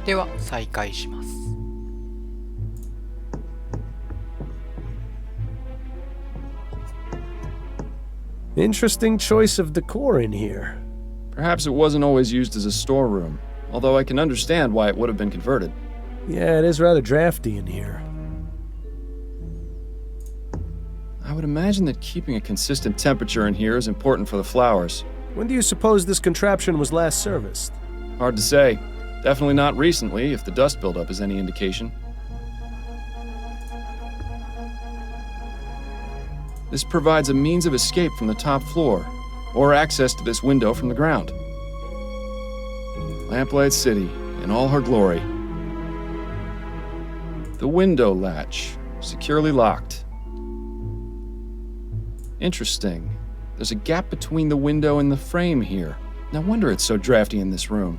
では再開します。Interesting choice of decor in here. Perhaps it wasn't always used as a storeroom, although I can understand why it would have been converted. Yeah, it is rather drafty in here. I would imagine that keeping a consistent temperature in here is important for the flowers. When do you suppose this contraption was last serviced? Hard to say. Definitely not recently, if the dust buildup is any indication. This provides a means of escape from the top floor, or access to this window from the ground. Lamplight City, in all her glory. The window latch, securely locked. Interesting. There's a gap between the window and the frame here. No wonder it's so drafty in this room.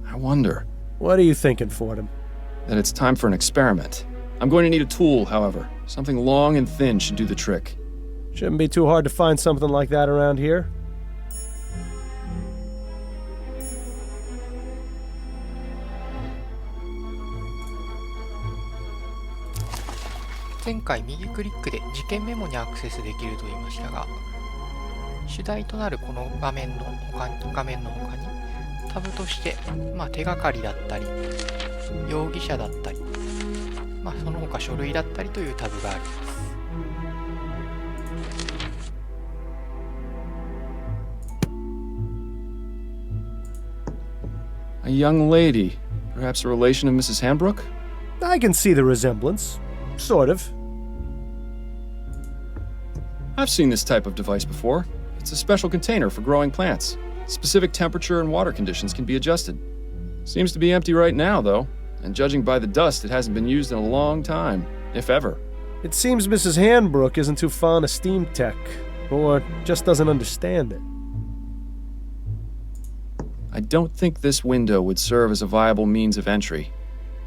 I wonder. What are you thinking, Fordham? That it's time for an experiment. I'm going to need a tool, however. Something long and thin should do the trick. Shouldn't be too hard to find something like that around here. 前回右クリックで事件メモにアクセスできると言いましたが、主題となるこの画面の他にタブとして、手がかりだったり容疑者だったり、その他書類だったりというタブがあります。A young lady, perhaps a relation of Mrs. Hanbrook? I can see the resemblance. Sort of. I've seen this type of device before. It's a special container for growing plants. Specific temperature and water conditions can be adjusted. Seems to be empty right now, though, and judging by the dust, it hasn't been used in a long time, if ever. It seems Mrs. Hanbrook isn't too fond of steam tech, or just doesn't understand it. I don't think this window would serve as a viable means of entry.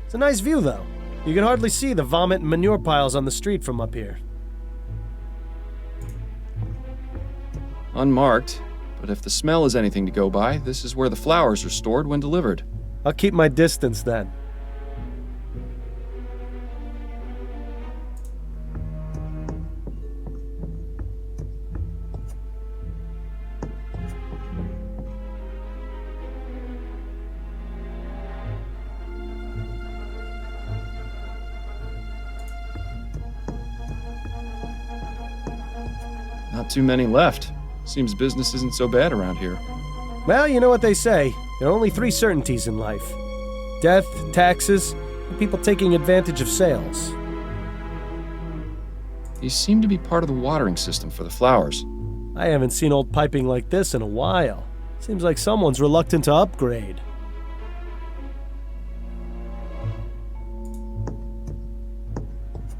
It's a nice view, though. You can hardly see the vomit and manure piles on the street from up here. Unmarked, but if the smell is anything to go by, this is where the flowers are stored when delivered. I'll keep my distance then. Not too many left. Seems business isn't so bad around here. Well, you know what they say. There are only 3 certainties in life. Death, taxes, and people taking advantage of sales. These seem to be part of the watering system for the flowers. I haven't seen old piping like this in a while. Seems like someone's reluctant to upgrade.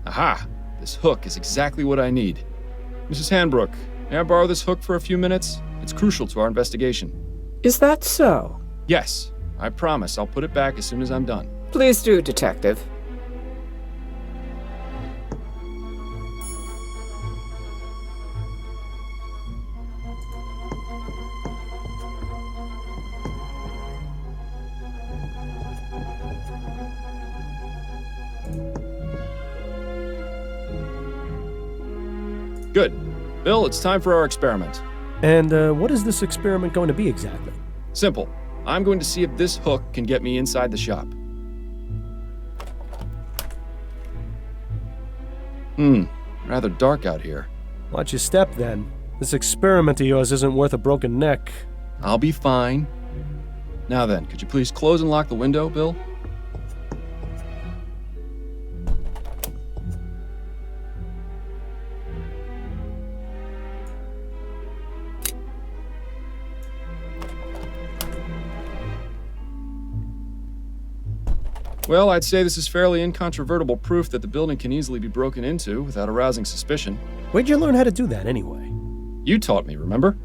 Aha! This hook is exactly what I need. Mrs. Hanbrook, may I borrow this hook for a few minutes? It's crucial to our investigation. Is that so? Yes. I promise I'll put it back as soon as I'm done. Please do, Detective. Good. Bill, it's time for our experiment. And what is this experiment going to be exactly? Simple. I'm going to see if this hook can get me inside the shop. Rather dark out here. Watch your step, then. This experiment of yours isn't worth a broken neck. I'll be fine. Now then, could you please close and lock the window, Bill? Well, I'd say this is fairly incontrovertible proof that the building can easily be broken into without arousing suspicion. Where'd you learn how to do that, anyway? You taught me, remember?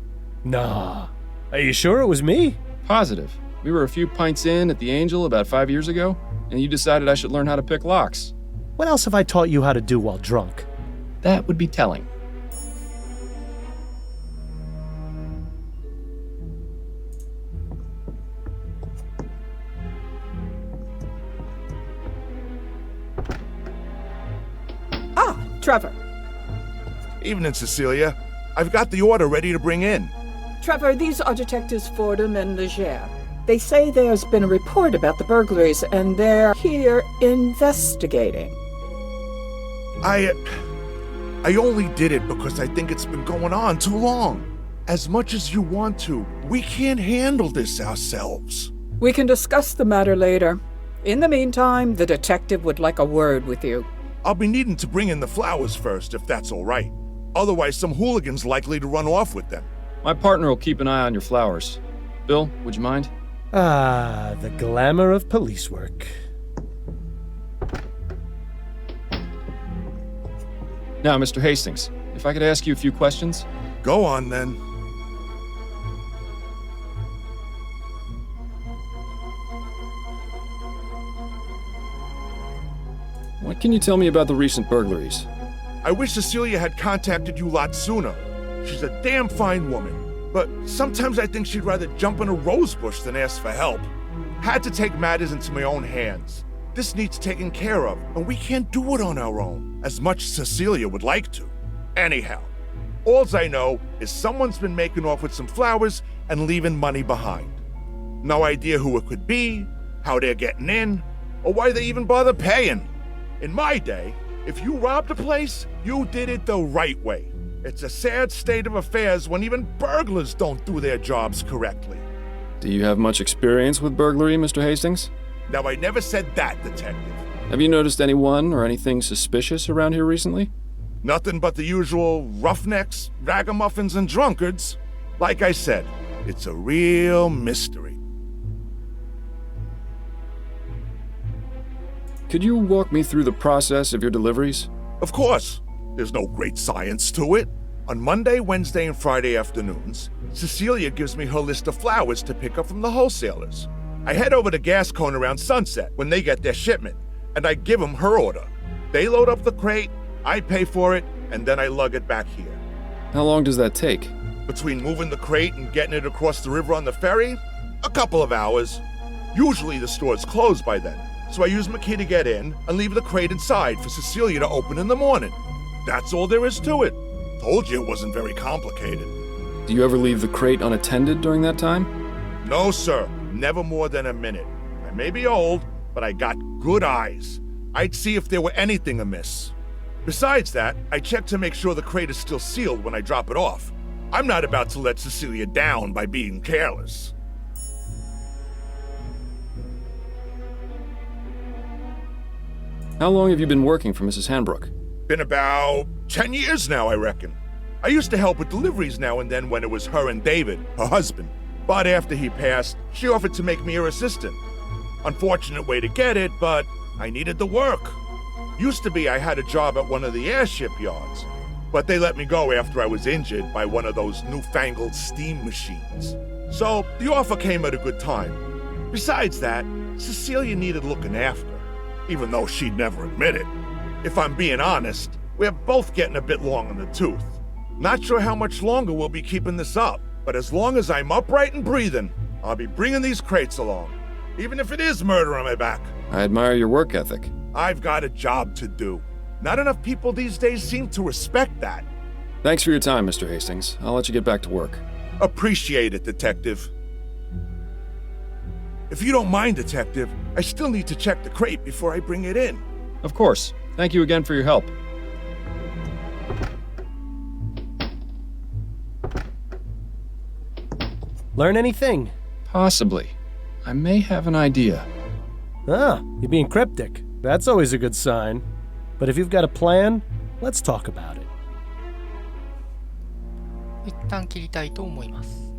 Nah. Are you sure it was me? Positive. We were a few pints in at the Angel about 5 years ago, and you decided I should learn how to pick locks. What else have I taught you how to do while drunk? That would be telling. Trevor. Evening, Cecilia. I've got the order ready to bring in. Trevor, these are Detectives Fordham and Leger. They say there's been a report about the burglaries, and they're here investigating. I only did it because I think it's been going on too long. As much as you want to, we can't handle this ourselves. We can discuss the matter later. In the meantime, the detective would like a word with you. I'll be needing to bring in the flowers first, if that's all right. Otherwise, some hooligan's likely to run off with them. My partner will keep an eye on your flowers. Bill, would you mind? Ah, the glamour of police work. Now, Mr. Hastings, if I could ask you a few questions? Go on, then. What can you tell me about the recent burglaries? I wish Cecilia had contacted you a lot sooner. She's a damn fine woman. But sometimes I think she'd rather jump in a rose bush than ask for help. Had to take matters into my own hands. This needs taken care of, and we can't do it on our own, as much as Cecilia would like to. Anyhow, alls I know is someone's been making off with some flowers and leaving money behind. No idea who it could be, how they're getting in, or why they even bother paying. In my day, if you robbed a place, you did it the right way. It's a sad state of affairs when even burglars don't do their jobs correctly. Do you have much experience with burglary, Mr. Hastings? Now, I never said that, Detective. Have you noticed anyone or anything suspicious around here recently? Nothing but the usual roughnecks, ragamuffins, and drunkards. Like I said, it's a real mystery. Could you walk me through the process of your deliveries? Of course, there's no great science to it. On Monday, Wednesday, and Friday afternoons, Cecilia gives me her list of flowers to pick up from the wholesalers. I head over to Gascon around sunset when they get their shipment, and I give them her order. They load up the crate, I pay for it, and then I lug it back here. How long does that take? Between moving the crate and getting it across the river on the ferry, a couple of hours. Usually the store's closed by then, so I use my key to get in and leave the crate inside for Cecilia to open in the morning. That's all there is to it. Told you it wasn't very complicated. Do you ever leave the crate unattended during that time? No, sir. Never more than a minute. I may be old, but I got good eyes. I'd see if there were anything amiss. Besides that, I check to make sure the crate is still sealed when I drop it off. I'm not about to let Cecilia down by being careless. How long have you been working for Mrs. Hanbrook? Been about 10 years now, I reckon. I used to help with deliveries now and then when it was her and David, her husband. But after he passed, she offered to make me her assistant. Unfortunate way to get it, but I needed the work. Used to be I had a job at one of the airship yards, but they let me go after I was injured by one of those newfangled steam machines. So the offer came at a good time. Besides that, Cecilia needed looking after, even though she'd never admit it. If I'm being honest, we're both getting a bit long in the tooth. Not sure how much longer we'll be keeping this up, but as long as I'm upright and breathing, I'll be bringing these crates along, even if it is murder on my back. I admire your work ethic. I've got a job to do. Not enough people these days seem to respect that. Thanks for your time, Mr. Hastings. I'll let you get back to work. Appreciate it, Detective. If you don't mind, Detective, I still need to check the crate before I bring it in. Of course. Thank you again for your help. Learn anything? Possibly. I may have an idea. Ah, you're being cryptic. That's always a good sign. But if you've got a plan, let's talk about it. 一旦切りたいと思います。